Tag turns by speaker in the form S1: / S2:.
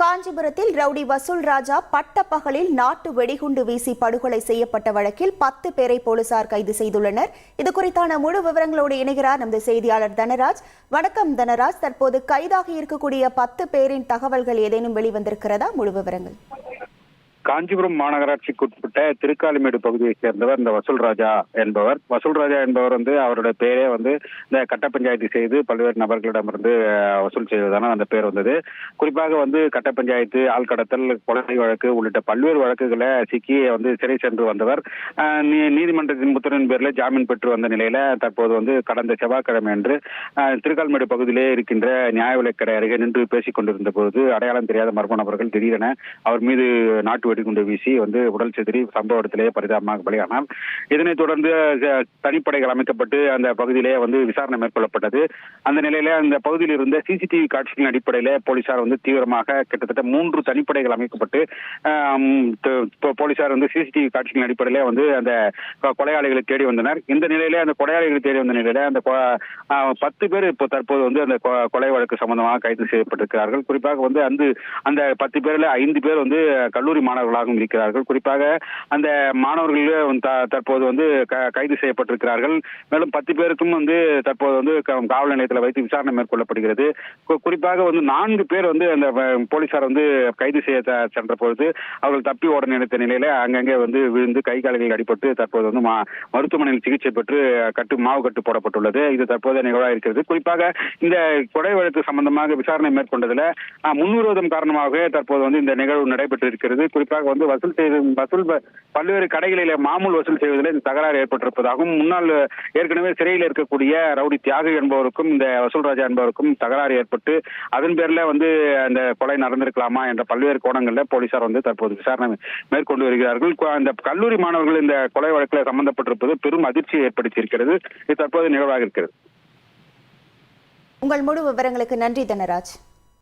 S1: காஞ்சிபுரத்தில் ரவுடி வசூல் ராஜா பட்டப்பகலில் நாட்டு வெடிகுண்டு வீசி படுகொலை செய்யப்பட்ட வழக்கில் 10 பேரை போலீசார் கைது செய்துள்ளனர். இது குறித்தான முழு விவரங்களோடு இணைகிறார் நமது செய்தியாளர் தனராஜ். வணக்கம் தனராஜ். தற்போது கைதாகி இருக்கக்கூடிய 10 பேரின் தகவல்கள் ஏதேனும் வெளிவந்திருக்கிறதா? முழு விவரங்கள்.
S2: காஞ்சிபுரம் மாநகராட்சிக்கு உட்பட்ட திருக்காலிமேடு பகுதியைச் சேர்ந்தவர் இந்த வசூல் ராஜா என்பவர். அவருடைய பேரே இந்த கட்ட பஞ்சாயத்து செய்து பல்வேறு நபர்களிடமிருந்து வசூல் செய்வதான அந்த பேர் வந்தது. குறிப்பாக கட்ட பஞ்சாயத்து, ஆள் கடத்தல், கொலை வழக்கு உள்ளிட்ட பல்வேறு வழக்குகளை சிக்கி சிறை சென்று வந்தவர். நீதிமன்றத்தின் உத்தரவின் பேரில் ஜாமீன் பெற்று வந்த நிலையில தற்போது கடந்த செவ்வாய்க்கிழமை அன்று திருக்காலிமேடு பகுதியிலே இருக்கின்ற நியாய விலைக்கடை அருகே நின்று பேசிக் கொண்டிருந்த போது அடையாளம் தெரியாத மர்ம நபர்கள் திடீரென அவர் மீது நாட்டு வெடிகுண்டு வீசி உடல் சிதறி சம்பவ இடத்திலேயே பரிதாபமாக பலியானார். இதனைத் தொடர்ந்து தனிப்படைகள் அமைக்கப்பட்டு அந்த பகுதியிலே விசாரணை மேற்கொள்ளப்பட்டது. அந்த நிலையில அந்த பகுதியில் இருந்த சிசிடிவி காட்சிகளின் அடிப்படையில போலீசார் தீவிரமாக கிட்டத்தட்ட 3 தனிப்படைகள் அமைக்கப்பட்டு போலீசார் சிசிடிவி காட்சிகளின் அடிப்படையில அந்த கொலையாளிகளை தேடி வந்தனர். இந்த நிலையில அந்த கொலையாளிகளை தேடி வந்த நிலையில அந்த 10 பேர் இப்போ தற்போது அந்த கொலை வழக்கு சம்பந்தமாக கைது செய்யப்பட்டிருக்கிறார்கள். குறிப்பாக அந்த 10 பேர்ல 5 பேர் கல்லூரி மாணவர்களாகவும் இருக்கிறார்கள். குறிப்பாக அந்த மாணவர்கள் தற்போது கைது செய்யப்பட்டிருக்கிறார்கள். மேலும் 10 பேருக்கும் தற்போது காவல் நிலையத்தில் வைத்து விசாரணை மேற்கொள்ளப்படுகிறது. குறிப்பாக 4 பேர் அந்த போலீசார் கைது செய்ய சென்ற பொழுது அவர்கள் தப்பி ஓட நினைத்த நிலையில அங்கங்கே விழுந்து கை கால்களில் அடிபட்டு தற்போது மருத்துவமனையில் சிகிச்சை பெற்று மாவு கட்டு போடப்பட்டுள்ளது. இது தற்போதைய நிகழ்வாக இருக்கிறது. குறிப்பாக இந்த கொலை வழக்கு சம்பந்தமாக விசாரணை மேற்கொண்டதுல முன்விரோதம் காரணமாக தற்போது இந்த நிகழ்வு நடைபெற்று இருக்கிறது. குறிப்பாக பல்வேறு கடைகளில மாமூல் வசூல் செய்வதில் இந்த தகராறு ஏற்பட்டிருப்பதாகவும், முன்னாள் ஏற்கனவே சிறையில் இருக்கக்கூடிய ரவுடி தியாகு என்பவருக்கும் இந்த வசூல் ராஜா என்பவருக்கும் தகராறு ஏற்பட்டு அதன் பேர்ல அந்த கொலை நடந்திருக்கலாமா என்ற பல்வேறு கோணங்கள்ல போலீசார் தற்போது விசாரணை மேற்கொண்டு வருகிறார்கள். அந்த கல்லூரி மாணவர்கள் இந்த கொலை வழக்கில் சம்பந்தப்பட்டிருப்பது பெரும் அதிர்ச்சியை ஏற்படுத்தியிருக்கிறது. இது தற்போது நிகழ்வாக இருக்கிறது.
S1: உங்கள் முழு விவரங்களுக்கு நன்றி தனராஜ்.